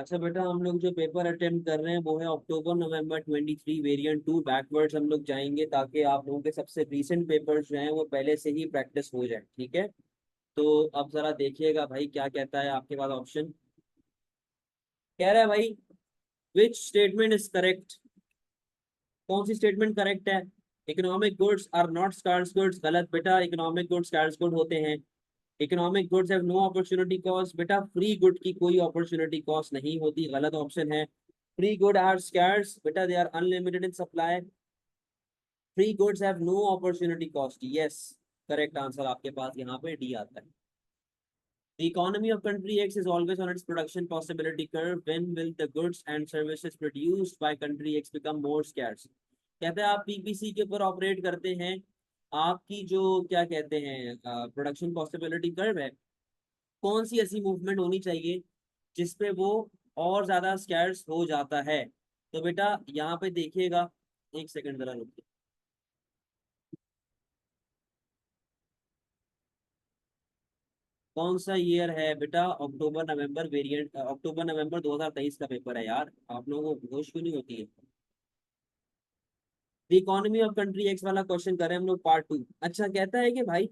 अच्छा बेटा, हम लोग जो पेपर अटेम्प्ट कर रहे हैं वो है अक्टूबर नवंबर 23 वेरिएंट 2। बैकवर्ड्स हम लोग जाएंगे ताकि आप लोगों के सबसे रीसेंट पेपर्स जो हैं वो पहले से ही प्रैक्टिस हो जाए, ठीक है। तो अब जरा देखिएगा भाई क्या कहता है आपके पास ऑप्शन। कह रहा है भाई, विच स्टेटमेंट इज करेक्ट। कौन सी स्टेटमेंट करेक्ट है? Economic goods are not scarce goods, गलत बेटा। इकोनॉमिक गुड्स स्कार्स गुड होते हैं। Economic goods have no opportunity cost, बेटा फ्री गुड की कोई अपॉर्चुनिटी कॉस्ट नहीं होती, गलत ऑप्शन है। फ्री गुड आर स्कार्स, बेटा they are unlimited in supply. Free goods have no opportunity cost, yes. Correct answer आपके पास यहाँ पे डी आता है। The economy of country X is always on its production possibility curve. When will the goods and services produced by country X become more scarce? कहते हैं आप PPC के ऊपर ऑपरेट करते हैं। आपकी जो क्या कहते हैं प्रोडक्शन पॉसिबिलिटी कर्व है, कौन सी ऐसी मूवमेंट होनी चाहिए जिसपे वो और ज्यादा स्कैर्स हो जाता है? तो बेटा यहाँ पे देखिएगा, एक सेकंड जरा रुकिए। कौन सा ईयर है बेटा? अक्टूबर नवंबर वेरिएंट, अक्टूबर नवंबर 2023 का पेपर है यार, आप लोगों को होश क्यों नहीं होती है? The economy of country x वाला क्वेश्चन कर रहे हैं हम लोग, पार्ट 2। अच्छा कहता है कि भाई,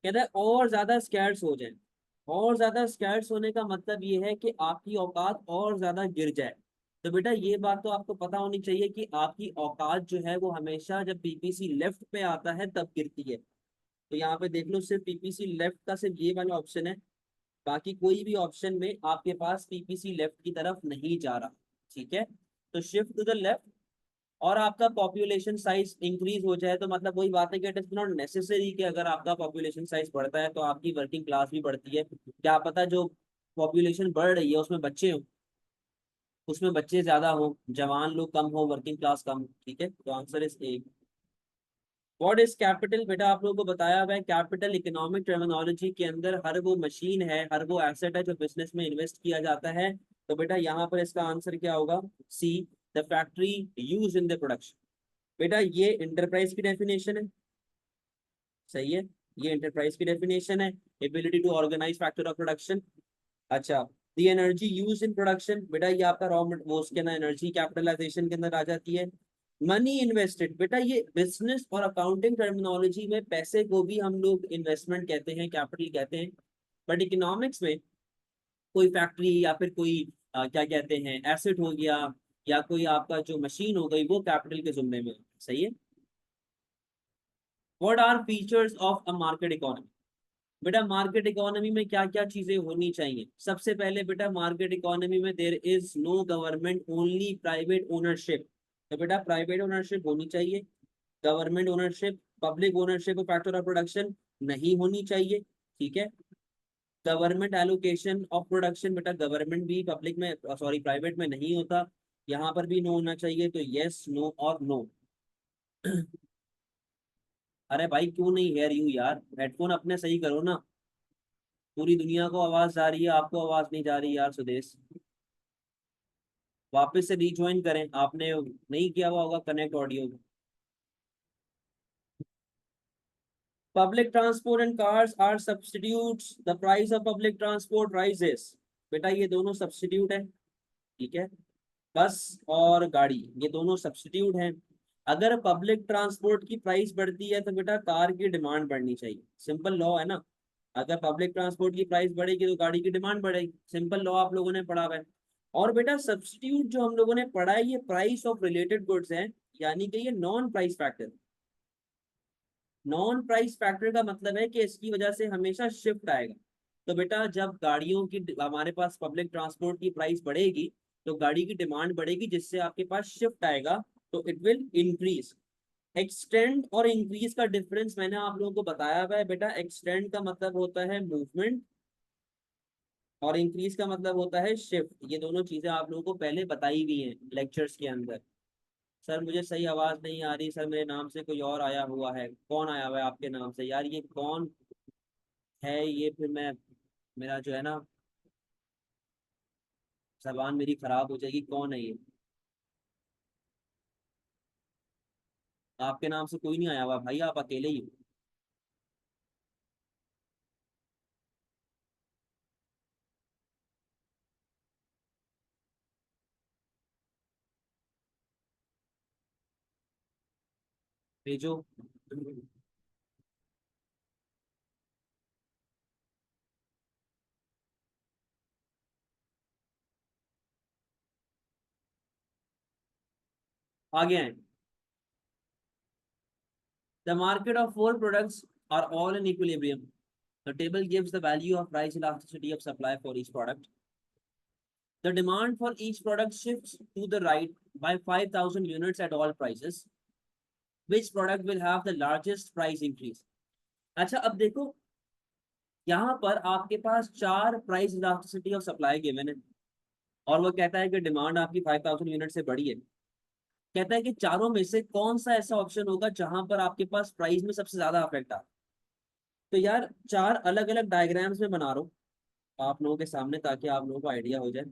कहता है और ज्यादा स्कैर्स हो जाए। और ज्यादा स्कैर्स होने का मतलब ये है कि आपकी औकात और ज्यादा गिर जाए। तो बेटा ये बात तो आपको पता होनी चाहिए कि आपकी औकात जो है वो हमेशा जब पीपीसी लेफ्ट पे आता है तब गिरती है। तो यहाँ पे देख लो, सिर्फ पीपीसी लेफ्ट का सिर्फ ये वाला ऑप्शन है। बाकी कोई भी ऑप्शन में आपके पास पीपीसी लेफ्ट की तरफ नहीं जा रहा, ठीक है। तो शिफ्ट टू द लेफ्ट। और आपका पॉपुलेशन साइज इंक्रीज हो जाए तो मतलब वही बात है कि इट इज नॉट नेसेसरी कि अगर आपका पॉपुलेशन साइज बढ़ता है तो आपकी वर्किंग क्लास भी बढ़ती है। क्या पता जो पॉपुलेशन बढ़ रही है उसमें बच्चे हो, उसमें बच्चे ज्यादा हो, जवान लोग कम हो, वर्किंग क्लास कम हो, ठीक है। तो answer is a. What is capital? बेटा आप लोगों को बताया हुआ है, कैपिटल इकोनॉमिक टर्मिनोलॉजी के अंदर हर वो मशीन है, हर वो एसेट है जो बिजनेस में इन्वेस्ट किया जाता है। तो बेटा यहाँ पर इसका आंसर क्या होगा? C, the factory use in the production. बेटा ये इंटरप्राइज की डेफिनेशन है, सही है। ये इंटरप्राइज की डेफिनेशन है, ability to organise factor of production. अच्छा, the energy use in production, बेटा ये आपका रॉ वो उसके अंदर एनर्जी कैपिटलाइजेशन के अंदर आ जाती है। मनी इन्वेस्टेड, बेटा ये बिजनेस और अकाउंटिंग टर्मिनोलॉजी में पैसे को भी हम लोग इन्वेस्टमेंट कहते हैं, कैपिटल कहते हैं। बट इकोनॉमिक्स में कोई फैक्ट्री या फिर कोई क्या कहते हैं एसेट हो गया, या कोई आपका जो मशीन हो गई, वो कैपिटल के जुम्मे में, सही है। What are features of a market economy? बेटा मार्केट इकोनॉमी में क्या क्या चीजें होनी चाहिए? सबसे पहले बेटा मार्केट इकोनॉमी में there is no government, only private ownership. तो बेटा प्राइवेट ओनरशिप होनी चाहिए। गवर्नमेंट ओनरशिप, पब्लिक ओनरशिप और फैक्टर ऑफ प्रोडक्शन नहीं होनी चाहिए, ठीक है। गवर्नमेंट एलोकेशन ऑफ प्रोडक्शन, बेटा गवर्नमेंट भी पब्लिक में, सॉरी प्राइवेट में नहीं होता। यहाँ पर भी नो होना चाहिए, तो यस, नो और नो। अरे भाई क्यों नहीं हेयर यू यार, हेडफोन अपने सही करो ना। पूरी दुनिया को आवाज जा रही है, आपको आवाज नहीं जा रही यार सुदेश। वापस से रिज्वाइन करें, आपने नहीं किया हुआ होगा connect audio. Public transport and cars are substitutes, the price of public transport rises. बेटा ये दोनों सब्स्टिट्यूट है, ठीक है। बस और गाड़ी, ये दोनों सब्स्टिट्यूट हैं। अगर पब्लिक ट्रांसपोर्ट की प्राइस बढ़ती है तो बेटा कार की डिमांड बढ़नी चाहिए, सिंपल लॉ है ना। अगर पब्लिक ट्रांसपोर्ट की प्राइस बढ़ेगी तो गाड़ी की डिमांड बढ़ेगी, सिंपल लॉ आप लोगों ने पढ़ा हुआ है। और बेटा सब्स्टिट्यूट जो हम लोगों ने पढ़ा है ये प्राइस ऑफ रिलेटेड गुड्स है, यानी कि ये non price factor. Non price factor का मतलब है कि इसकी वजह से हमेशा शिफ्ट आएगा। तो बेटा जब गाड़ियों की हमारे पास पब्लिक ट्रांसपोर्ट की प्राइस बढ़ेगी तो गाड़ी की डिमांड बढ़ेगी, जिससे आपके पास शिफ्ट आएगा, तो इट विल इंक्रीज। एक्सटेंड और इंक्रीज का डिफरेंस मैंने आप लोगों को बताया हुआ है बेटा। एक्सटेंड का मतलब होता है मूवमेंट और इंक्रीज का मतलब होता है शिफ्ट। ये दोनों चीजें आप लोगों को पहले बताई हुई हैं लेक्चर्स के अंदर। सर मुझे सही आवाज नहीं आ रही सर, मेरे नाम से कोई और आया हुआ है। कौन आया हुआ है आपके नाम से यार, ये कौन है ये? फिर मैं, मेरा जो है ना जबान मेरी खराब हो जाएगी, कौन है ये? आपके नाम से कोई नहीं आया हुआ भाई, आप अकेले ही हो। भेजो। आगे आए। The market of four products are all in equilibrium. The table gives the value of price elasticity of supply for each product. The demand for each product shifts to the right by 5,000 units at all prices. Which product will have the largest price increase? अच्छा अब देखो, यहाँ पर आपके पास चार price elasticity of supply given है, और वो कहता है कि डिमांड आपकी 5,000 यूनिट से बड़ी है। कहता है कि चारों में से कौन सा ऐसा ऑप्शन होगा जहां पर आपके पास प्राइस में सबसे ज्यादा अफेक्ट आ। तो यार चार अलग अलग डायग्राम्स में बना रहा हूँ आप लोगों के सामने, ताकि आप लोगों को आइडिया हो जाए।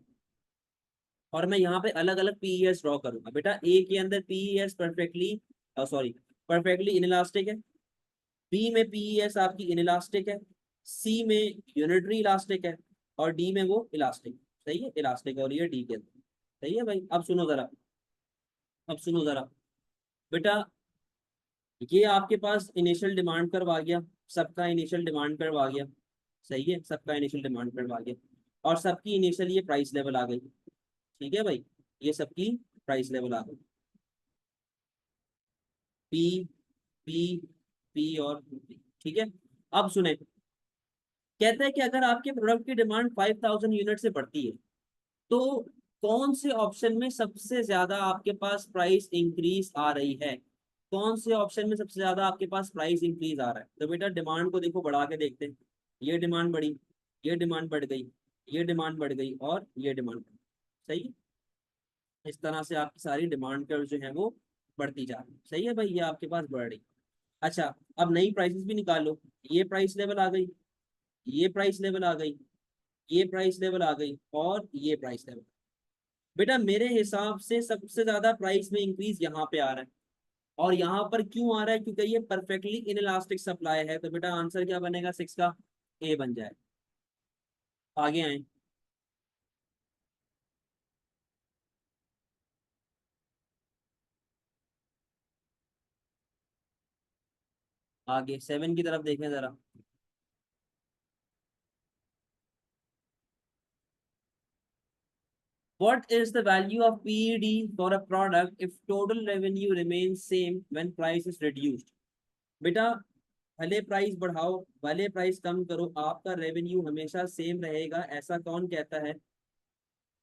और मैं यहाँ पे अलग अलग पीईएस ड्रॉ करूंगा। बेटा ए के अंदर PES perfectly, sorry, perfectly inelastic है। बी में पीईएस आपकी इनइलास्टिक है। सी में यूनिटरी इलास्टिक है। और डी में वो इलास्टिक। सही है, इलास्टिक और ये डी के अंदर। सही है भाई, अब सुनो जरा। अब सुनो जरा बेटा, ये आपके पास इनिशियल डिमांड कर्व आ गया। सबका इनिशियल डिमांड कर्व आ गया। सही है, सबका इनिशियल डिमांड कर्व आ गया। और सबकी इनिशियल ये प्राइस लेवल आ गई। ठीक है भाई, ये सबकी प्राइस लेवल आ गई। पी, पी, पी और पी। ठीक है। अब सुने, कहता है कि अगर आपके प्रोडक्ट की डिमांड 5,000 यूनिट से बढ़ती है, तो कौन से ऑप्शन में सबसे ज्यादा आपके पास प्राइस इंक्रीज आ रही है? कौन से ऑप्शन में सबसे ज्यादा आपके पास प्राइस इंक्रीज आ रहा है? तो बेटा डिमांड को देखो बढ़ा के देखते हैं। ये डिमांड बढ़ी, ये डिमांड बढ़ गई, ये डिमांड बढ़ गई और ये डिमांड बढ़ गई। सही है? इस तरह से आपकी सारी डिमांड कर्व जो है वो बढ़ती जा रही है। सही है भाई, ये आपके पास बढ़ रही। अच्छा, अब नई प्राइसेस भी निकाल लो। ये प्राइस लेवल आ गई, ये प्राइस लेवल आ गई, ये प्राइस लेवल आ गई और ये प्राइस लेवल। बेटा मेरे हिसाब से सबसे ज्यादा प्राइस में इंक्रीज यहाँ पे आ रहा है। और यहाँ पर क्यों आ रहा है? क्योंकि ये परफेक्टली इनइलास्टिक सप्लाई है। तो बेटा आंसर क्या बनेगा? सिक्स का ए बन जाए। आगे आए। आगे सेवन की तरफ देखें जरा। What is the value of PED for a product if total revenue remains same when price is reduced? बेटा भले प्राइस बढ़ाओ, भले प्राइस कम करो, आपका रेवेन्यू हमेशा सेम रहेगा, ऐसा कौन कहता है?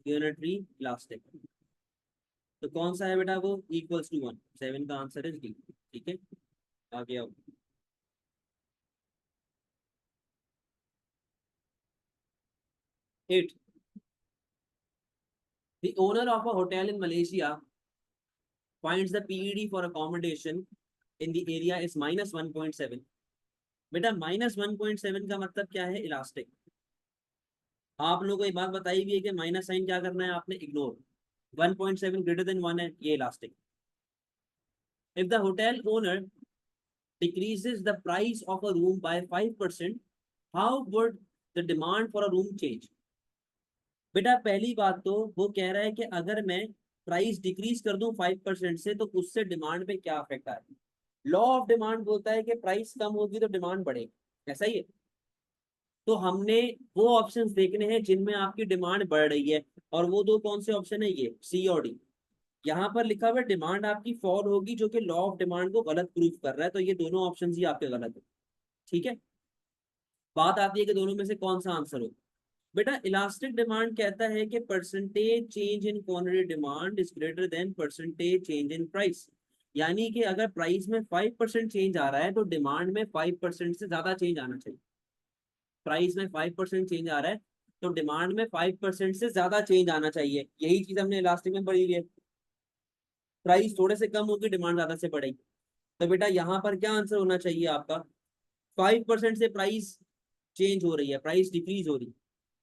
Unitary elastic. तो कौन सा है बेटा वो? Equals to one. सेवन का आंसर इज डी। ठीक है, आगे आओ। Eight. The owner of a hotel in Malaysia finds the PED for accommodation in the area is -1.7. बेटा -1.7 का मतलब क्या है? इलास्टिक। आप लोगों को एक बात बताई भी है कि माइनस साइन क्या करना है आपने? इग्नोर। 1.7 ग्रेटर देन 1 है, ये elastic. If the hotel owner decreases the price of a room by 5%, how would the demand for a room change? बेटा पहली बात तो वो कह रहा है कि अगर मैं प्राइस डिक्रीज कर दूं 5% से, तो उससे डिमांड पे क्या अफेक्ट आएगा? लॉ ऑफ डिमांड बोलता है कि प्राइस कम होगी तो डिमांड बढ़ेगी। ऐसा ही है। तो हमने वो ऑप्शंस देखने हैं जिनमें आपकी डिमांड बढ़ रही है। और वो दो कौन से ऑप्शन है? ये सी और डी। यहाँ पर लिखा हुआ डिमांड आपकी फॉल होगी, जो कि लॉ ऑफ डिमांड को गलत प्रूफ कर रहा है। तो ये दोनों ऑप्शन ही आपके गलत है। ठीक है, बात आती है कि दोनों में से कौन सा आंसर हो। बेटा इलास्टिक डिमांड कहता है कि percentage change in quantity demand is greater than percentage change in price. यानी कि अगर प्राइस में 5% चेंज आ रहा है, तो डिमांड में 5% से ज्यादा चेंज आना चाहिए। प्राइस में 5% चेंज आ रहा है, तो डिमांड में 5% से ज्यादा चेंज आना चाहिए। यही चीज हमने इलास्टिक में पढ़ी है। प्राइस थोड़े से कम होगी, डिमांड ज्यादा से बढ़ेगी। तो बेटा यहाँ पर क्या आंसर होना चाहिए आपका? 5% से प्राइस चेंज हो रही है, प्राइस डिक्रीज हो रही है,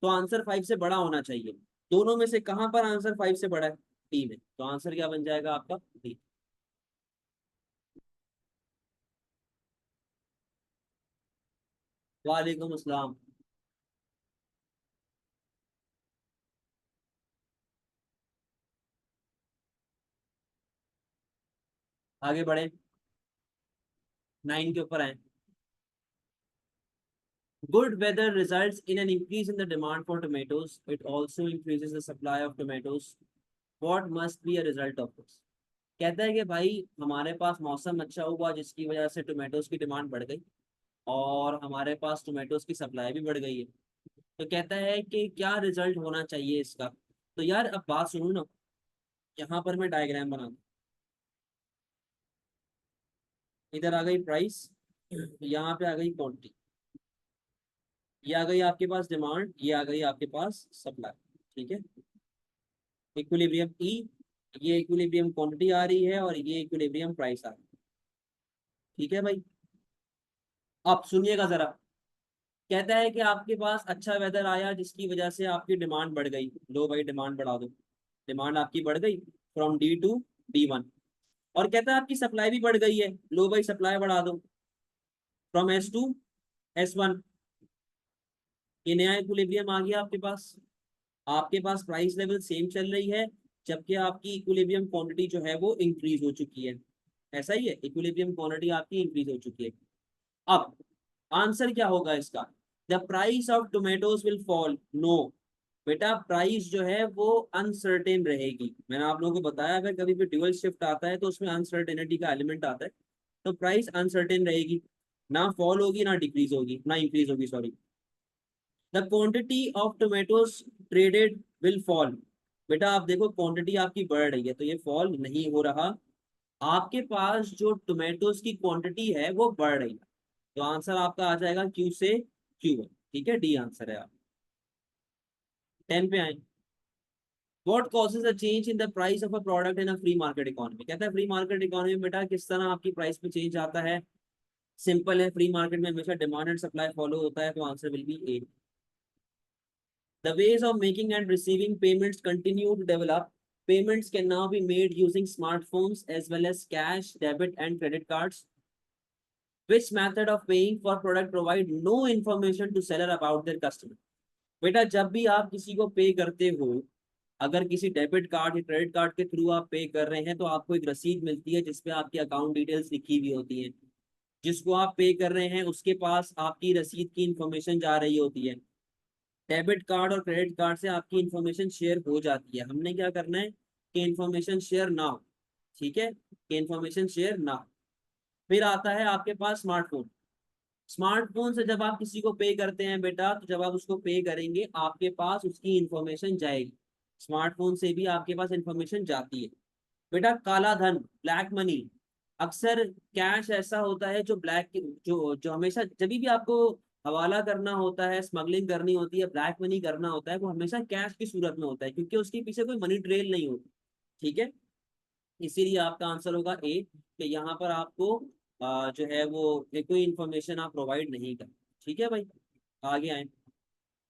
तो आंसर 5 से बड़ा होना चाहिए। दोनों में से कहां पर आंसर 5 से बड़ा है? डी में। तो आंसर क्या बन जाएगा आपका? डी। वालेकुम अस्सलाम। आगे बढ़े। 9 के ऊपर आए। Good weather results in an increase in the demand for tomatoes. It also increases the supply of tomatoes. What must be a result of this? कहता है कि भाई हमारे पास मौसम अच्छा हुआ जिसकी वजह से टोमेटोज की डिमांड बढ़ गई और हमारे पास टोमेटोज की सप्लाई भी बढ़ गई है। तो कहता है कि क्या रिजल्ट होना चाहिए इसका। तो यार अब बात सुनो ना, यहाँ पर मैं डायग्राम बना दूं। इधर आ गई प्राइस, यहाँ पे आ गई क्वांटिटी, ये आ गई आपके पास डिमांड, ये आ गई आपके पास सप्लाई। ठीक है, इक्विलिब्रियम ई, ये इक्विलिब्रियम क्वांटिटी आ रही है और ये इक्विलिब्रियम प्राइस आ रही है। ठीक है भाई, अब सुनिएगा जरा। कहता है कि आपके पास अच्छा वेदर आया जिसकी वजह से आपकी डिमांड बढ़ गई। लो भाई डिमांड बढ़ा दो, डिमांड आपकी बढ़ गई फ्रॉम D to D1। और कहता है आपकी सप्लाई भी बढ़ गई है, लो भाई सप्लाई बढ़ा दो फ्रॉम S to S1। ये नया इक्विलिब्रियम आ गया आपके पास। आपके पास प्राइस लेवल सेम चल रही है जबकि आपकी इक्विलिब्रियम क्वांटिटी जो है वो इंक्रीज हो चुकी है। ऐसा ही है, इक्विलिब्रियम क्वांटिटी आपकी इंक्रीज हो चुकी है। अब आंसर क्या होगा इसका? The price of tomatoes will fall. No बेटा, प्राइस जो है वो अनसर्टेन रहेगी। मैंने आप लोगों को बताया अगर कभी भी ड्यूअल शिफ्ट आता है तो उसमें अनसर्टेनिटी का एलिमेंट आता है। तो प्राइस अनसर्टेन रहेगी, ना फॉल होगी ना डिक्रीज होगी ना इंक्रीज होगी, sorry. The quantity of tomatoes traded will fall. बेटा आप देखो क्वांटिटी आपकी बढ़ रही है तो ये फॉल नहीं हो रहा। आपके पास जो टोमेटोज की क्वांटिटी है वो बढ़ रही है। तो आंसर आपका आ जाएगा Q से Q1। ठीक है, डी आंसर है। आप 10 पे आए। What causes a change in the price of a product in a free market economy? कहता है फ्री मार्केट इकोनॉमी में बेटा किस तरह आपकी प्राइस में चेंज आता है। सिंपल है, फ्री मार्केट में हमेशा डिमांड एंड सप्लाई फॉलो होता है, तो answer will B A. The ways of making and receiving payments continue to develop. Payments can now be made using smartphones as well as cash, debit, and credit cards. Which method of paying for product provide no information to seller about their customer? बेटा जब भी आप किसी को पे करते हो, अगर किसी डेबिट कार्ड या क्रेडिट कार्ड के थ्रू आप पे कर रहे हैं तो आपको एक रसीद मिलती है जिसपे आपकी अकाउंट डिटेल्स लिखी हुई होती है। जिसको आप पे कर रहे हैं उसके पास आपकी रसीद की इंफॉर्मेशन जा रही होती है। डेबिट कार्ड और क्रेडिट कार्ड से आपकी इंफॉर्मेशन शेयर हो जाती है। हमने क्या करना है कि इंफॉर्मेशन शेयर ना हो। ठीक है, कि इंफॉर्मेशन शेयर ना हो। फिर आता है आपके पास स्मार्टफोन। स्मार्टफोन से जब आप किसी को पे करते हैं बेटा, तो जब आप उसको पे करेंगे आपके पास उसकी इंफॉर्मेशन जाएगी। स्मार्टफोन से भी आपके पास इंफॉर्मेशन जाती है। बेटा काला धन, ब्लैक मनी, अक्सर कैश ऐसा होता है जो ब्लैक, जो जो हमेशा जब भी आपको हवाला करना होता है, स्मगलिंग करनी होती है, ब्लैक मनी करना होता है, वो हमेशा कैश की सूरत में होता है क्योंकि उसके पीछे कोई मनी ट्रेल नहीं होती। ठीक है, इसीलिए आपका आंसर होगा ए, कि यहाँ पर आपको जो है वो कोई इंफॉर्मेशन आप प्रोवाइड नहीं कर। ठीक है भाई, आगे आए।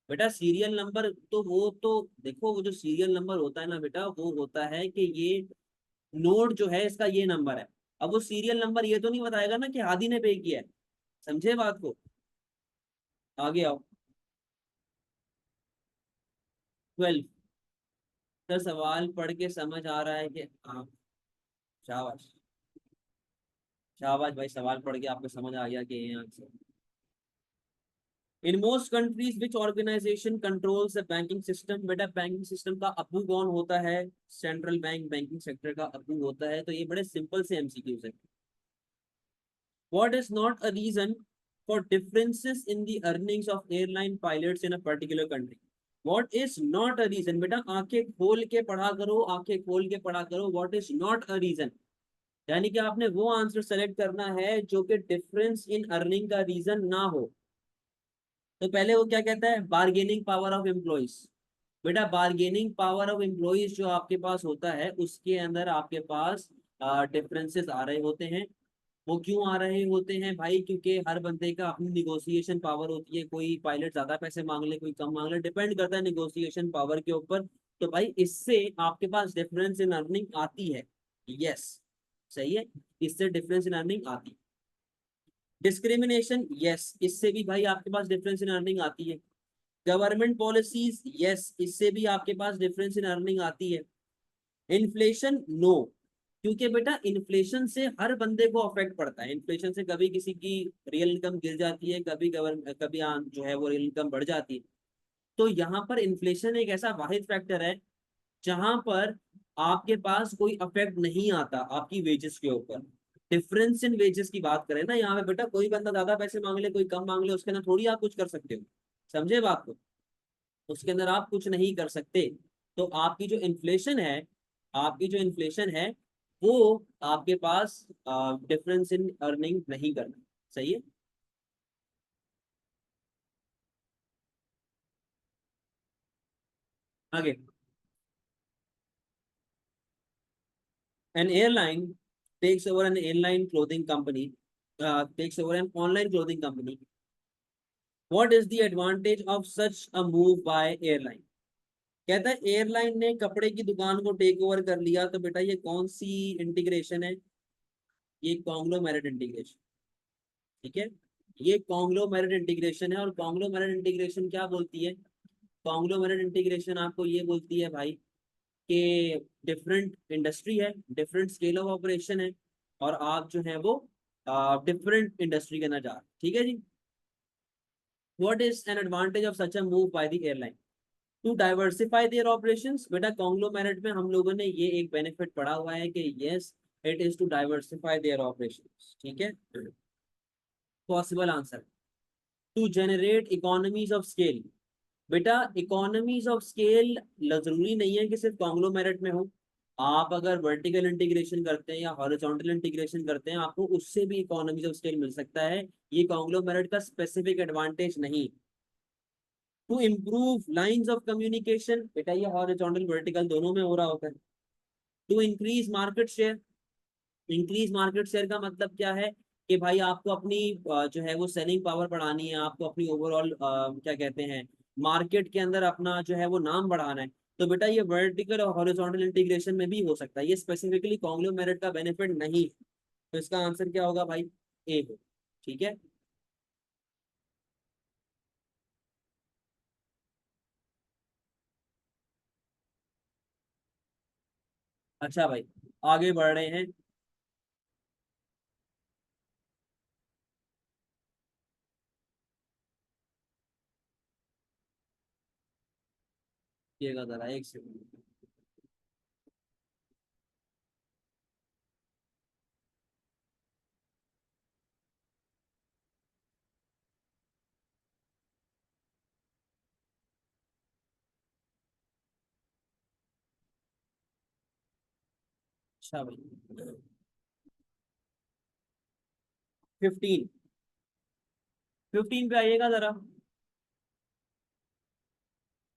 बेटा सीरियल नंबर तो वो तो देखो, वो जो सीरियल नंबर होता है ना बेटा, वो होता है कि ये नोट जो है इसका ये नंबर है। अब वो सीरियल नंबर ये तो नहीं बताएगा ना कि हादी ने पे किया है। समझे बात को? आगे आओ। 12। सर सवाल पढ़ के समझ आ रहा है कि हाँ, शाबाश। शाबाश भाई, सवाल पढ़ के आपको समझ आ गया कि ये answer. In most countries which organisation controls the banking system? बेटा बैंकिंग सिस्टम का अबू कौन होता है? सेंट्रल बैंक बैंकिंग सेक्टर का अबू होता है। तो ये बड़े सिंपल से एमसीक्यूज है। What is not a reason for differences in the earnings of airline pilots in a particular country? What is not a reason? बेटा आंखें खोल के पढ़ा करो, आंखें खोल के पढ़ा करो। What is not a reason? यानी कि आपने वो आंसर सेलेक्ट करना है जो कि डिफरेंस इन अर्निंग का रीजन ना हो। तो पहले वो क्या कहता है? Bargaining power of employees. बेटा बार्गेनिंग पावर ऑफ एम्प्लॉइज जो आपके पास होता है उसके अंदर आपके पास डिफरेंसेस आ रहे होते हैं। वो क्यों आ रहे होते हैं भाई? क्योंकि हर बंदे का अपनी निगोशिएशन पावर होती है। कोई पायलट ज्यादा पैसे मांग ले, कोई कम मांग ले, डिपेंड करता है निगोशिएशन पावर के ऊपर। तो भाई इससे आपके पास डिफरेंस इन अर्निंग आती है। यस, सही है, इससे डिफरेंस इन अर्निंग आती है। डिस्क्रिमिनेशन, यस, इससे भी भाई आपके पास डिफरेंस इन अर्निंग आती है। गवर्नमेंट पॉलिसीज, यस, इससे भी आपके पास डिफरेंस इन अर्निंग आती है। इन्फ्लेशन, नो, क्योंकि बेटा इन्फ्लेशन से हर बंदे को अफेक्ट पड़ता है। इन्फ्लेशन से कभी किसी की रियल इनकम गिर जाती है, कभी कभी जो है वो रियल इनकम बढ़ जाती है। तो यहाँ पर इन्फ्लेशन एक ऐसा वाहिद फैक्टर है जहां पर आपके पास कोई अफेक्ट नहीं आता आपकी वेजेस के ऊपर। डिफरेंस इन वेजेस की बात करें ना यहाँ पे बेटा, कोई बंदा ज्यादा पैसे मांग ले कोई कम मांग ले, उसके अंदर थोड़ी आप कुछ कर सकते हो। समझे बात को? उसके अंदर आप कुछ नहीं कर सकते। तो आपकी जो इन्फ्लेशन है वो आपके पास डिफरेंस इन अर्निंग नहीं करना। सही है। आगे। An airline takes over an airline clothing company, takes over an online clothing company. What is the advantage of such a move by airline? कहता है एयरलाइन ने कपड़े की दुकान को टेक ओवर कर लिया, तो बेटा ये कौन सी इंटीग्रेशन है? ये कॉन्ग्लोमेरेट इंटीग्रेशन। ठीक है। ये कॉन्ग्लोमेरेट इंटीग्रेशन है। और कॉन्ग्लोमेरेट इंटीग्रेशन क्या बोलती है? कॉन्ग्लोमेरेट इंटीग्रेशन आपको ये बोलती है भाई कि डिफरेंट इंडस्ट्री है, डिफरेंट स्केल ऑफ ऑपरेशन है, और आप जो है वो डिफरेंट इंडस्ट्री के अंदर जा रहे हैं। ठीक है जी। What is an advantage of such a move by the airline? To diversify their operations. बेटा कॉन्ग्लोमेरेट में हम लोगों ने ये एक बेनिफिट पढ़ा हुआ है कि yes, it is to diversify their operations. ठीक है। Possible answer. To generate economies of scale. बेटा इकोनॉमीज ऑफ स्केल जरूरी नहीं है कि सिर्फ कॉन्ग्लोमेरेट में हो। आप अगर वर्टिकल इंटीग्रेशन करते हैं या हॉरिजॉन्टल इंटीग्रेशन करते हैं, आपको उससे भी इकोनॉमीज ऑफ स्केल मिल सकता है। ये कॉन्ग्लोमेरेट का स्पेसिफिक एडवांटेज नहीं। To improve lines of communication. बेटा ये हॉरिजॉन्टल वर्टिकल दोनों में हो रहा होता है। To increase market share. Increase market share का मतलब क्या है? कि भाई आपको अपनी जो है वो सेलिंग पावर बढ़ानी है, आपको अपनी ओवरऑल क्या कहते हैं, मार्केट के अंदर अपना जो है वो नाम बढ़ाना है। तो बेटा ये वर्टिकल और हॉरिजॉन्टल इंटीग्रेशन में भी हो सकता है, ये स्पेसिफिकली कॉन्ग्लोमेरेट का बेनिफिट नहीं है। तो इसका आंसर क्या होगा भाई? ए हो। ठीक है। अच्छा भाई, आगे बढ़ रहे हैं। ये जरा एक सेकंड। अच्छा भाई, 15। 15 पे आइएगा जरा।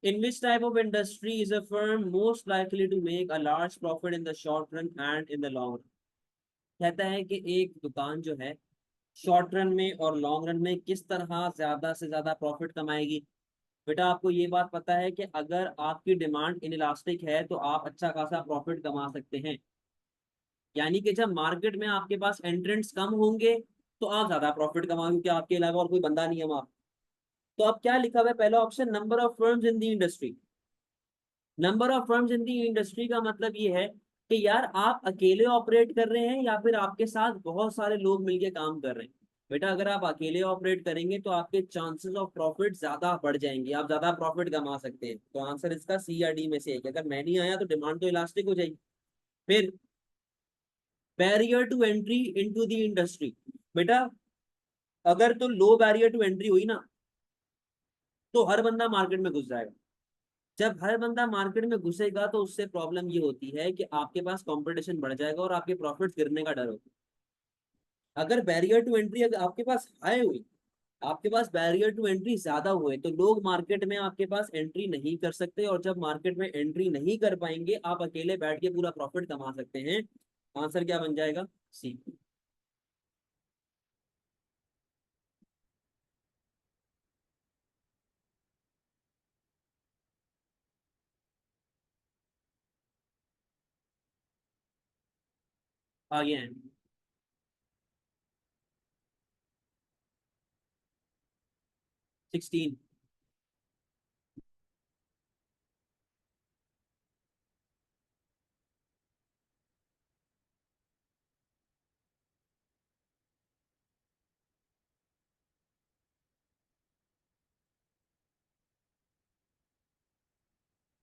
In which type of industry is a firm most likely to make a large profit in the short run and in the long run? कहता है कि एक दुकान जो है शॉर्ट रन में और लॉन्ग रन में किस तरह ज्यादा से ज्यादा प्रॉफिट कमाएगी। बेटा आपको ये बात पता है कि अगर आपकी डिमांड इनइलास्टिक है तो आप अच्छा खासा प्रॉफिट कमा सकते हैं। यानी कि जब मार्केट में आपके पास एंट्रेंट्स कम होंगे तो आप ज्यादा प्रॉफिट कमाओगे, क्योंकि आपके अलावा और कोई बंदा नहीं है वहां। तो अब क्या लिखा हुआ है? पहला option, number of firms in the industry. Number of firms in the industry का मतलब ये है कि यार आप अकेले ऑपरेट कर रहे हैं या फिर आपके साथ बहुत सारे लोग मिलके काम कर रहे हैं। बेटा अगर आप अकेले ऑपरेट करेंगे तो आपके चांसेस ऑफ प्रॉफिट ज्यादा बढ़ जाएंगे, आप ज्यादा प्रॉफिट कमा सकते हैं। तो आंसर इसका सी या डी में से एक है। अगर मैं नहीं आया तो डिमांड तो इलास्टिक हो जाएगी। फिर barrier to entry into the industry. बेटा अगर तो लो बैरियर टू एंट्री हुई ना, तो हर बंदा मार्केट में घुस जाएगा। जब हर बंदा मार्केट में घुसेगा तो उससे प्रॉब्लम ये होती है कि आपके पास कंपटीशन बढ़ जाएगा और आपके प्रॉफिट गिरने का डर होगा। अगर बैरियर टू एंट्री अगर आपके पास हाई हुई, आपके पास बैरियर टू एंट्री ज्यादा हुए, तो लोग मार्केट में आपके पास एंट्री नहीं कर सकते, और जब मार्केट में एंट्री नहीं कर पाएंगे आप अकेले बैठ के पूरा प्रॉफिट कमा सकते हैं। आंसर क्या बन जाएगा? सी। आगे हैं। 16।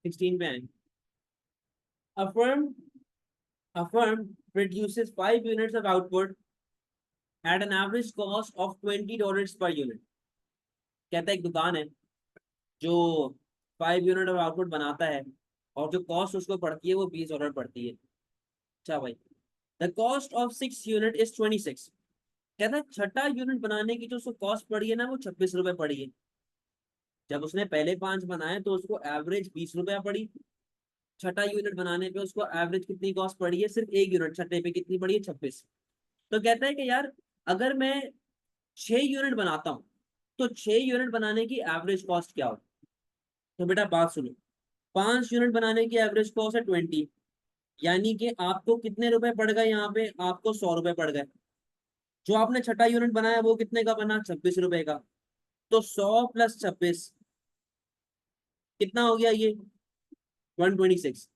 16 पे आए। A firm a firm produces 5 units of output at an average cost of $20 per unit। कहता है एक दुकान है जो 5 यूनिट ऑफ आउटपुट बनाता है और जो कॉस्ट उसको पड़ती है वो $20 पड़ती है। अच्छा भाई, the cost of 6 unit is 26। कहता है छठा यूनिट बनाने की जो उसको कॉस्ट पड़ी है ना वो ₹26 पड़ी है। जब उसने पहले 5 बनाए तो उसको एवरेज ₹20 पड़ी। छठा यूनिट बनाने पे उसको एवरेज कितनी कॉस्ट पड़ी है, सिर्फ एक यूनिट छठे पे कितनी पड़ी है, 26। तो कहता है कि यार अगर मैं 6 यूनिट बनाता हूँ तो 6 यूनिट बनाने की एवरेज कॉस्ट क्या हो। तो बेटा बात सुनो, 5 यूनिट बनाने की एवरेज कॉस्ट है 20, यानी कि आपको कितने रुपए पड़ गए, यहाँ पे आपको ₹100 पड़ गए। जो आपने छठा यूनिट बनाया वो कितने का बना, ₹26 का। तो 100 + 26 कितना हो गया ये, 126।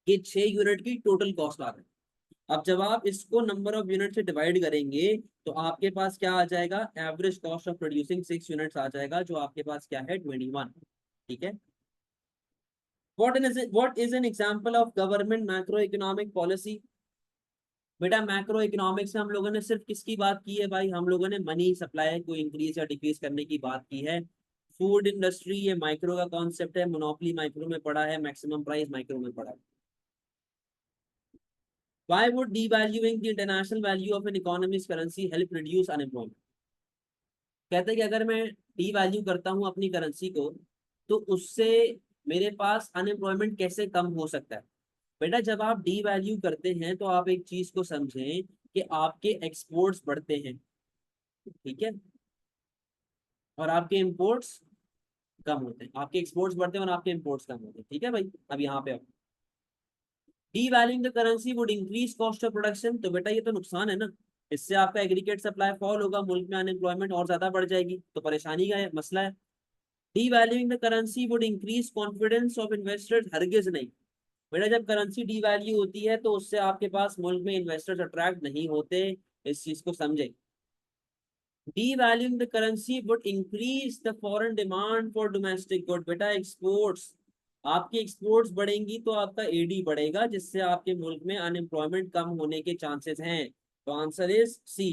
ये 6 यूनिट की टोटल कॉस्ट आ रही है। अब जब आप इसको नंबर ऑफ यूनिट से डिवाइड करेंगे तो आपके पास क्या आ जाएगा, average cost of producing 6 units आ जाएगा, जो आपके पास क्या है, 21। ठीक है। What is an example of government macroeconomic policy। बेटा मैक्रो इकोनॉमिक्स में हम लोगों ने सिर्फ किसकी बात की है भाई, हम लोगों ने मनी सप्लाई को इंक्रीज या डिक्रीज करने की बात की है। फूड इंडस्ट्री ये माइक्रो का कॉन्सेप्ट है, मोनोपोली माइक्रो में पड़ा है, मैक्सिमम प्राइस माइक्रो में पड़ा है। Why would devaluing the international value of an economy's currency help reduce unemployment। कहते हैं कि अगर मैं डीवैल्यू करता हूं अपनी करेंसी को तो उससे मेरे पास अनएम्प्लॉयमेंट कैसे कम हो सकता है। बेटा जब आप डीवैल्यू करते हैं तो आप एक चीज को समझें कि आपके एक्सपोर्ट्स बढ़ते हैं, ठीक है, और आपके इंपोर्ट्स कम होते हैं। आपके एक्सपोर्ट्स बढ़ते हैं और आपके इंपोर्ट्स कम होते हैं, ठीक है भाई। अब यहाँ पे devaluing the currency would increase cost of production. तो बेटा ये तो नुकसान है ना, इससे आपका एग्रीगेट सप्लाई फॉल होगा, मुल्क में अनएम्प्लॉयमेंट और ज्यादा बढ़ जाएगी, तो परेशानी का मसला है। Devaluing the currency would increase confidence of investors. हरगिज नहीं बेटा, जब करेंसी डीवैल्यू होती है तो उससे आपके पास मुल्क में इन्वेस्टर्स अट्रैक्ट नहीं होते, इस चीज को समझे। devaluing the currency would increase the foreign demand for domestic good। बेटा एक्सपोर्ट्स, आपकी एक्सपोर्ट्स बढ़ेंगी तो आपका एडी बढ़ेगा, जिससे आपके मुल्क में अनएम्प्लॉयमेंट कम होने के चांसेस हैं। तो answer is C.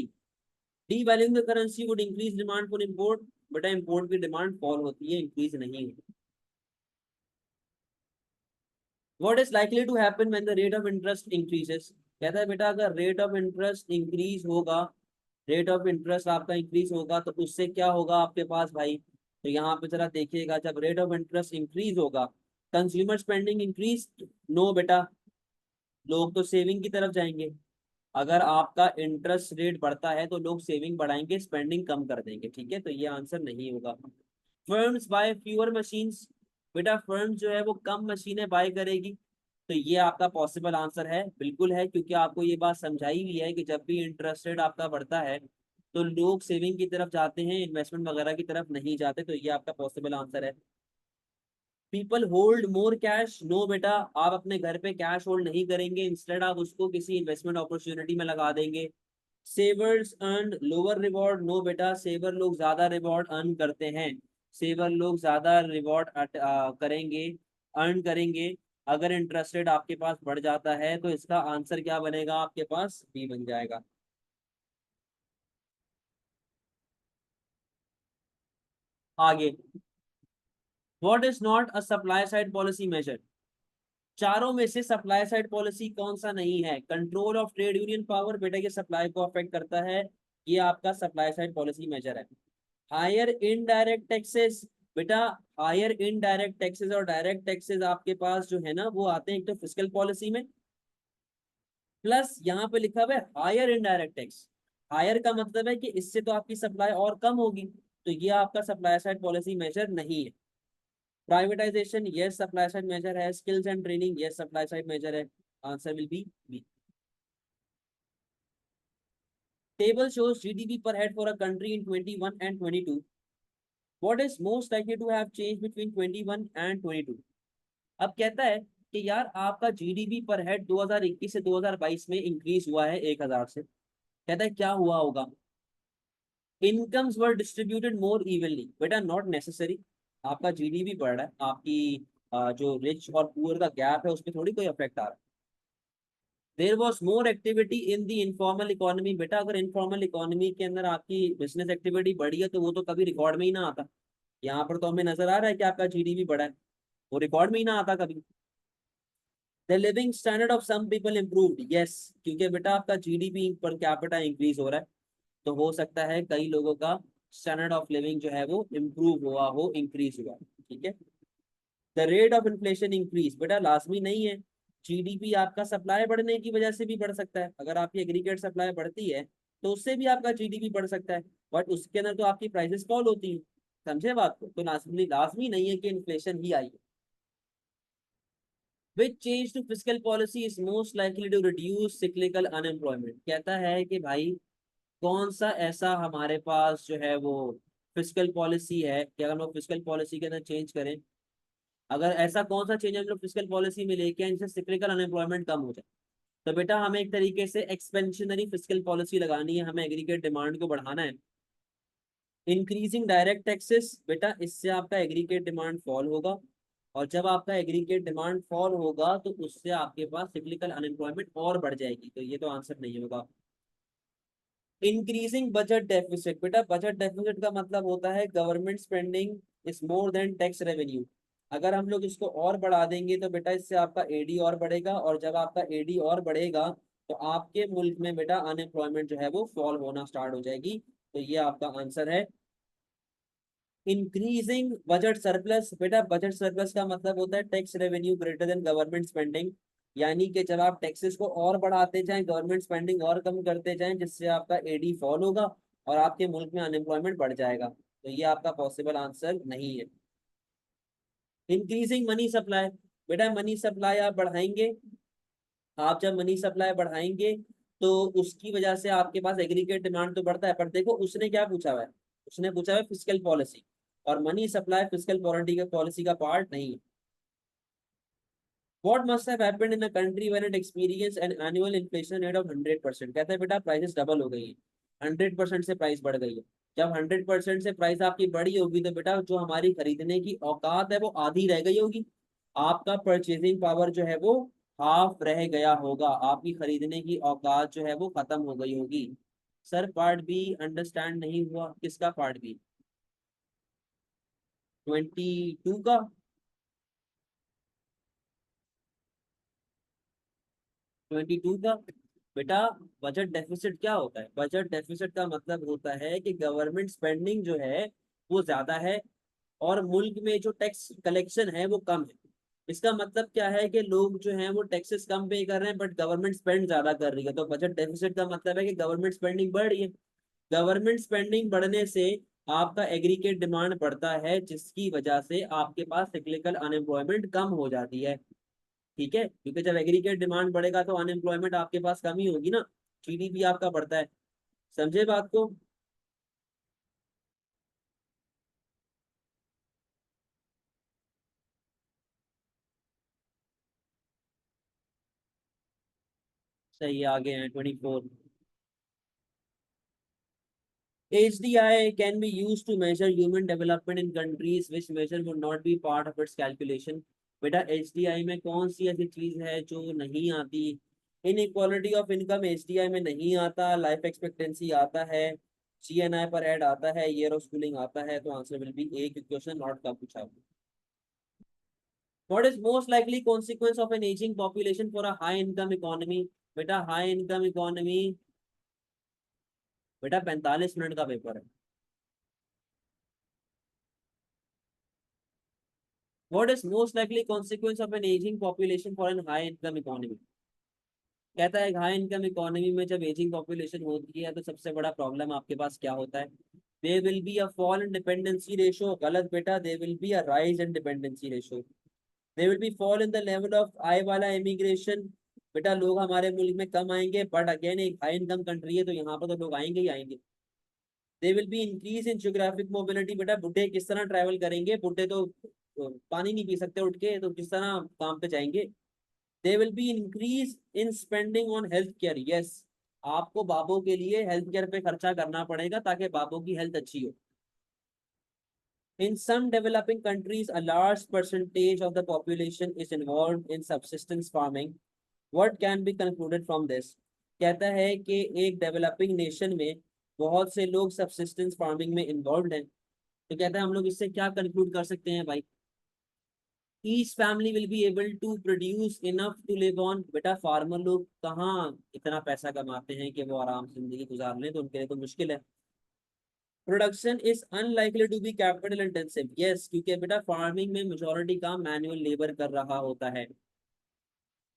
devaluing the currency would increase demand for import। बेटा इंपोर्ट की डिमांड फॉल होती है, इंक्रीज नहीं होती। what is likely to happen when the rate of interest increases। कहता है बेटा अगर रेट ऑफ इंटरेस्ट इंक्रीज होगा, रेट ऑफ इंटरेस्ट आपका इंक्रीज होगा तो उससे क्या होगा आपके पास भाई। तो यहाँ पे जरा देखिएगा, जब रेट ऑफ इंटरेस्ट इंक्रीज होगा कंज्यूमर स्पेंडिंग इंक्रीज। नो बेटा, लोग तो सेविंग की तरफ जाएंगे। अगर आपका इंटरेस्ट रेट बढ़ता है तो लोग सेविंग बढ़ाएंगे, स्पेंडिंग कम कर देंगे, ठीक है, तो ये आंसर नहीं होगा। Firms buy fewer machines. बेटा फर्म जो है वो कम मशीनें बाय करेगी, तो ये आपका पॉसिबल आंसर है, बिल्कुल है, क्योंकि आपको ये बात समझाई हुई है कि जब भी इंटरेस्ट रेट आपका बढ़ता है तो लोग सेविंग की तरफ जाते हैं, इन्वेस्टमेंट वगैरह की तरफ नहीं जाते, तो ये आपका पॉसिबल आंसर है। People hold more cash. No बेटा, आप अपने घर पे कैश होल्ड नहीं करेंगे, इंस्टेड आप उसको किसी इन्वेस्टमेंट अपॉर्चुनिटी में लगा देंगे। सेवर्स अर्न लोअर रिवॉर्ड। नो बेटा, सेवर लोग ज्यादा रिवॉर्ड अर्न करते हैं, सेवर लोग ज्यादा रिवॉर्ड करेंगे, अर्न करेंगे। अगर इंटरेस्ट रेट आपके पास बढ़ जाता है तो इसका आंसर क्या बनेगा, आपके पास बी बन जाएगा। आगे, what is not a supply side policy measure. चारों में से सप्लाई साइड पॉलिसी कौन सा नहीं है, control of trade union power. बेटा ये सप्लाई को अफेक्ट करता है, ये आपका सप्लाई साइड पॉलिसी मेजर है। Higher indirect taxes. बेटा हायर इनडायरेक्ट टैक्सेस और डायरेक्ट टैक्सेस आपके पास जो है ना वो आते हैं एक तो फिस्कल पॉलिसी में, प्लस यहाँ पे लिखा हुआ है हायर इनडायरेक्ट टैक्स। हायर का मतलब है कि इससे तो आपकी सप्लाई और कम होगी, तो ये आपका सप्लाई साइड पॉलिसी मेजर नहीं है। Privatisation, yes supply side measure है। Skills and training, yes supply side measure है। Answer will be B. Table shows GDP per head for a country in 21 and 22। What is most likely to have changed between 21 and 22। अब कहता है कि यार आपका GDP पर head 2021 से 2022 में इंक्रीज हुआ है 1000 से। कहता है क्या हुआ होगा, इनकम्स वर डिस्ट्रीब्यूटेड मोर इवनली। बेटा नॉट नेसेसरी, आपका जीडीपी बढ़ रहा है, आपकी जो रिच और पुअर का गैप है उसमें थोड़ी कोई इफेक्ट आ रहा है। There was more activity in the informal economy. बेटा अगर इनफॉर्मल इकोनॉमी के अंदर आपकी बिजनेस एक्टिविटी बढ़ी है तो वो तो कभी रिकॉर्ड में ही ना आता। यहाँ पर तो हमें नजर आ रहा है कि आपका जीडीपी बढ़ा है, वो रिकॉर्ड में ही ना आता कभी। The living standard of some people improved, yes, क्योंकि बेटा आपका जीडीपी पर कैपिटा इंक्रीज हो रहा है, तो हो सकता है कई लोगों का स्टैंडर्ड ऑफ लिविंग जो है वो इम्प्रूव हुआ हो, इंक्रीज हुआ, ठीक है। The rate of inflation increase, बेटा लाजमी नहीं है। जीडीपी आपका सप्लाई बढ़ने की वजह से भी बढ़ सकता है, अगर आपकी एग्रीगेट सप्लाई बढ़ती है तो उससे भी आपका जीडीपी बढ़ सकता है, बट उसके अंदर तो आपकी प्राइसेस फॉल होती है। समझे बात को, तो लाजमी लाजमी नहीं है कि इन्फ्लेशन ही आई है। Which change to fiscal policy is most likely to reduce cyclical unemployment? कहता है कि भाई कौन सा ऐसा हमारे पास जो है वो फिजिकल पॉलिसी है कि अगर हम लोग फिजिकल पॉलिसी के अंदर चेंज करें, अगर ऐसा कौन सा चेंज हम लोग फिजिकल पॉलिसी में लेके आए जिससे सिक्लिकल अनएम्प्लॉयमेंट कम हो जाए। तो बेटा हमें एक तरीके से एक्सपेंशनरी फिजिकल पॉलिसी लगानी है, हमें एग्रीगेट डिमांड को बढ़ाना है। इंक्रीजिंग डायरेक्ट टैक्सेस, बेटा इससे आपका एग्रीगेट डिमांड फॉल होगा, और जब आपका एग्रीगेट डिमांड फॉल होगा तो उससे आपके पास सिक्लिकल अनएम्प्लॉयमेंट और बढ़ जाएगी, तो ये तो आंसर नहीं होगा। इंक्रीजिंग बजट डेफिसिट, बेटा बजट डेफिसिट का मतलब होता है government spending is more than tax revenue. अगर हम लोग इसको और बढ़ा देंगे तो बेटा इससे आपका एडी और बढ़ेगा, और जब आपका एडी और बढ़ेगा तो आपके मुल्क में बेटा अनएम्प्लॉयमेंट जो है वो फॉल होना स्टार्ट हो जाएगी, तो ये आपका आंसर है। इंक्रीजिंग बजट सरप्लस, बेटा बजट सरप्लस का मतलब होता है tax revenue greater than government spending, यानी कि जब आप टैक्सेस को और बढ़ाते जाएं, गवर्नमेंट स्पेंडिंग और कम करते जाएं, जिससे आपका एडी फॉल होगा और आपके मुल्क में अनएम्प्लॉयमेंट बढ़ जाएगा, तो ये आपका पॉसिबल आंसर नहीं है। इंक्रीजिंग मनी सप्लाई, बेटा मनी सप्लाई आप बढ़ाएंगे, आप जब मनी सप्लाई बढ़ाएंगे तो उसकी वजह से आपके पास एग्रीगेट डिमांड तो बढ़ता है, पर देखो उसने क्या पूछा हुआ है, उसने पूछा हुआ है फिजिकल पॉलिसी, और मनी सप्लाई फिजिकल पॉलिसी का पार्ट नहीं है। What must have happened in a country when it experienced an annual inflation rate of 100%? कहता है बेटा प्राइसेस डबल हो गई है, 100% से प्राइस बढ़ गई है। जब 100% से प्राइस आपकी बढ़ी होगी तो बेटा जो हमारी खरीदने की औकात है वो आधी रह गई होगी, आपका परचेजिंग पावर जो है वो हाफ रह गया होगा, आपकी खरीदने की औकात जो है वो खत्म हो गई होगी। सर पार्ट बी अंडरस्टैंड नहीं हुआ, किसका पार्ट बी? 22 का? ट्वेंटी टू का? बेटा बजट डेफिसिट क्या होता है? बजट डेफिसिट का मतलब होता है कि गवर्नमेंट स्पेंडिंग जो है वो ज्यादा है और मुल्क में जो टैक्स कलेक्शन है वो कम है। इसका मतलब क्या है कि लोग जो हैं वो टैक्सेस कम पे कर रहे हैं बट गवर्नमेंट स्पेंड ज्यादा कर रही है, तो बजट डेफिसिट का मतलब है कि गवर्नमेंट स्पेंडिंग बढ़ रही है। गवर्नमेंट स्पेंडिंग बढ़ने से आपका एग्रीगेट डिमांड बढ़ता है, जिसकी वजह से आपके पास सिक्लिकल अनएम्प्लॉयमेंट कम हो जाती है, ठीक है, क्योंकि जब एग्रीगेट डिमांड बढ़ेगा तो अनएम्प्लॉयमेंट आपके पास कम ही होगी ना, जीडीपी आपका बढ़ता है। समझे बात को? सही, आगे हैं 24। HDI can be used to measure human development in countries which measure would not be part of its calculation। बेटा HDI में कौन सी ऐसी चीज है जो नहीं आती? इन इक्वालिटी ऑफ इनकम HDI में नहीं आता, लाइफ एक्सपेक्टेंसी आता है, GNI पर ऐड आता है, ईयर ऑफ स्कूलिंग आता है, तो answer will B A, question not का पूछा हुआ। What is most likely consequence of an aging population for a high income economy? बेटा हाई इनकम इकोनॉमी, बेटा 45 मिनट का पेपर है। What is most likely consequence of an aging population for an high income economy? कहता है high income economy में जब ageing population होती है तो सबसे बड़ा प्रॉब्लम आपके पास क्या होता है? They will be a fall in dependency ratio, गलत बेटा, they will be a rise in dependency ratio. They will be fall in the level of आई वाला इमिग्रेशन, बेटा लोग हमारे मुल्क में कम आएंगे, बट अगेन एक हाई इनकम कंट्री है तो यहाँ पर तो लोग आएंगे ही आएंगे। They will be increase in geographic mobility, बेटा बुढ़े किस तरह ट्रैवल करेंगे, बुढ़े तो पानी नहीं पी सकते उठ के, तो किस तरह काम पे जाएंगे। दे will be increase in spending on health care, yes, आपको बाबों के लिए हेल्थ केयर पे खर्चा करना पड़ेगा ताकि बाबों की हेल्थ अच्छी हो। In some developing countries, a large percentage of the population is involved in subsistence farming. What can be concluded from this? कहता है कि एक डेवलपिंग नेशन में बहुत से लोग सबसिस्टेंस फार्मिंग में इन्वॉल्व हैं। तो कहता है हम लोग इससे क्या कंक्लूड कर सकते हैं भाई? Each family will be able to produce enough to live on. बेटा फार्मर लोग कहाँ इतना पैसा कमाते हैं कि वो आराम से जिंदगी गुजार लें, तो उनके लिए तो मुश्किल है। Production is unlikely to be capital intensive. Yes, क्योंकि बेटा फार्मिंग में मेजोरिटी काम मैनुअल लेबर कर रहा होता है।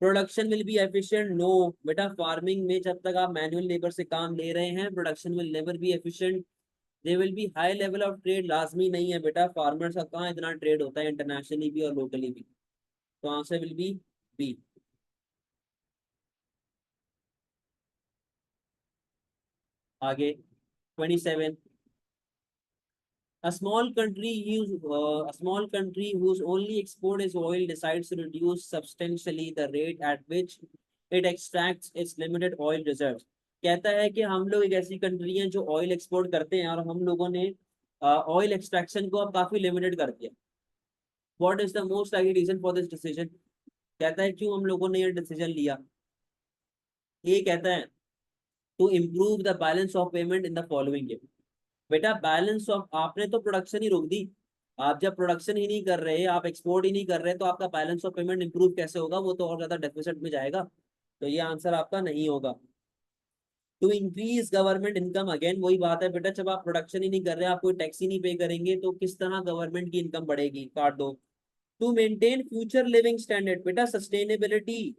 Production will be efficient. No बेटा, फार्मिंग में जब तक आप मैनुअल लेबर से काम ले रहे हैं, production will never be efficient. They will B high level of trade. लाजमी नहीं है बेटा, फार्मर्स का कहाँ इतना ट्रेड होता है, इंटरनेशनली भी और लोकली भी। तो आंसर विल बी बी। आगे 27। A small country whose only export is oil decides to reduce substantially the rate at which it extracts its limited oil reserves। कहता है कि हम लोग एक ऐसी कंट्री है जो ऑयल एक्सपोर्ट करते हैं, और हम लोगों ने ऑयल एक्सट्रैक्शन को अब काफी लिमिटेड कर दिया। What is the most likely reason for this decision? कहता है क्यों हम लोगों ने ये डिसीजन लिया। ये कहता है to improve the balance of payment in the following year. बेटा बैलेंस ऑफ, आपने तो प्रोडक्शन ही रोक दी। आप जब प्रोडक्शन ही नहीं कर रहे, आप एक्सपोर्ट ही नहीं कर रहे, तो आपका बैलेंस ऑफ पेमेंट इंप्रूव कैसे होगा? वो तो और ज्यादा डेफिसिट में जाएगा। तो ये आंसर आपका नहीं होगा। To increase government income, again वही बात है बेटा, जब आप प्रोडक्शन ही नहीं कर रहे, आप कोई टैक्स ही नहीं पे करेंगे, तो किस तरह गवर्नमेंट की इनकम बढ़ेगी? काट दो। To maintain future living standard, बेटा सस्टेनेबिलिटी।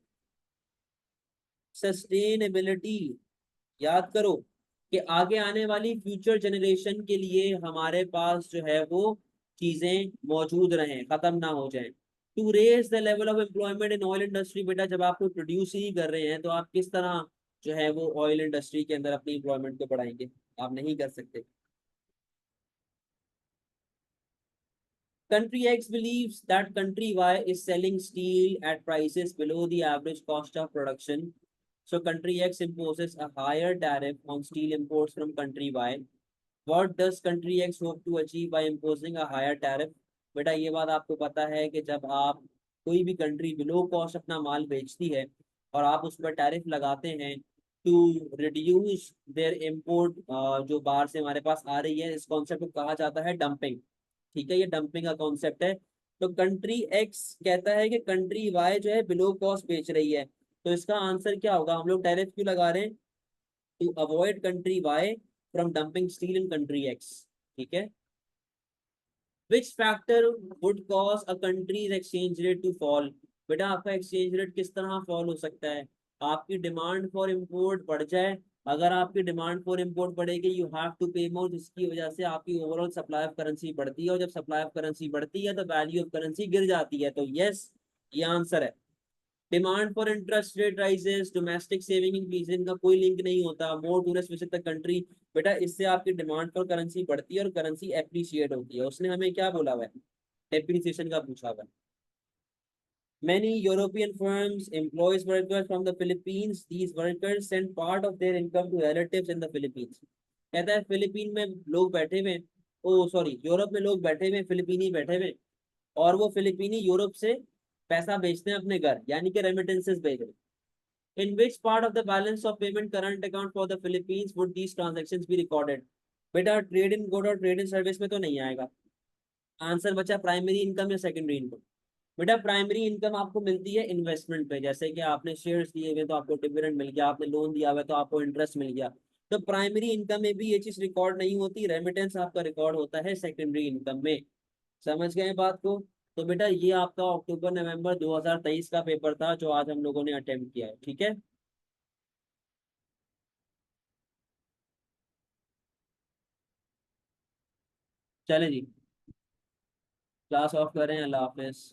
सस्टेनेबिलिटी याद करो कि आगे आने वाली फ्यूचर जनरेशन के लिए हमारे पास जो है वो चीजें मौजूद रहें, खत्म ना हो जाएं। To raise the level of employment in oil industry, बेटा जब आप कोई प्रोड्यूस ही नहीं कर रहे हैं, तो आप किस तरह जो है वो ऑयल इंडस्ट्री के अंदर अपनी एम्प्लॉयमेंट को बढ़ाएंगे? आप नहीं कर सकते। Country X believes that country Y is selling steel at prices below the average cost of production. So country X imposes a higher tariff on steel imports from country Y. What does country X hope to achieve by imposing a higher tariff? बेटा ये बात आपको पता है कि जब आप कोई भी कंट्री बिलो कॉस्ट अपना माल बेचती है और आप उस पर टैरिफ लगाते हैं टू रिड्यूस देयर इम्पोर्ट, जो बाहर से हमारे पास आ रही है, इस कॉन्सेप्ट को कहा जाता है डंपिंग। ठीक है, ये डंपिंग का कॉन्सेप्ट है। तो कंट्री एक्स कहता है कि कंट्री वाई जो है बिलो कॉस्ट बेच रही है, तो इसका आंसर क्या होगा? हम लोग टैरिफ क्यों लगा रहे हैं? To avoid country Y from dumping steel in country X. ठीक है। Which factor would cause a country's exchange rate to fall? बेटा आपका एक्सचेंज रेट किस तरह फॉल हो सकता है? आपकी डिमांड फॉर इम्पोर्ट बढ़ जाए। अगर आपकी डिमांड फॉर इम्पोर्ट बढ़ेगी, यू हैव टू पे मोर, जिसकी वजह से आपकी ओवरऑल सप्लाई ऑफ करेंसी बढ़ती है, और जब सप्लाई ऑफ करेंसी बढ़ती है तो वैल्यू ऑफ करेंसी गिर जाती है। तो यस, ये आंसर है। Demand for interest rate rises, domestic saving increase, इनका कोई लिंक नहीं होता। मोर टूरिस्ट विजिट द कंट्री, बेटा इससे आपकी डिमांड फॉर करेंसी बढ़ती है और करेंसी एप्रिशिएट होती है। उसने हमें क्या बोला हुआ है? डेप्रिसिएशन का पूछा हुआ है। Many European firms employs workers from the Philippines. These workers send part of their income to relatives in the Philippines। कहता है फिलीपीन में लोग बैठे हुए, ओ सॉरी यूरोप में लोग बैठे हुए, फिलीपीनी बैठे हुए, और वो फिलीपीनी यूरोप से पैसा भेजते हैं अपने घर, यानी कि रेमिटेंसेस भेज रहे हैं। In which part of the balance of payment current account for the Philippines would these transactions be recorded? बेटा ट्रेड इन गुड और ट्रेड इन सर्विस में तो नहीं आएगा। आंसर बचा प्राइमरी इनकम या सेकेंडरी इनकम। बेटा प्राइमरी इनकम आपको मिलती है इन्वेस्टमेंट पे, जैसे कि आपने शेयर्स दिए हुए तो आपको डिविडेंड मिल गया, आपने लोन दिया हुआ तो आपको इंटरेस्ट मिल गया। तो प्राइमरी इनकम में भी ये चीज रिकॉर्ड नहीं होती, रेमिटेंस आपका रिकॉर्ड होता है सेकेंडरी इनकम में। समझ गए बात को? तो बेटा ये आपका अक्टूबर नवंबर 2023 का पेपर था जो आज हम लोगों ने अटेम्प्ट किया है। ठीक है, चले जी, क्लास ऑफ करें, अल्लाह हाफिज।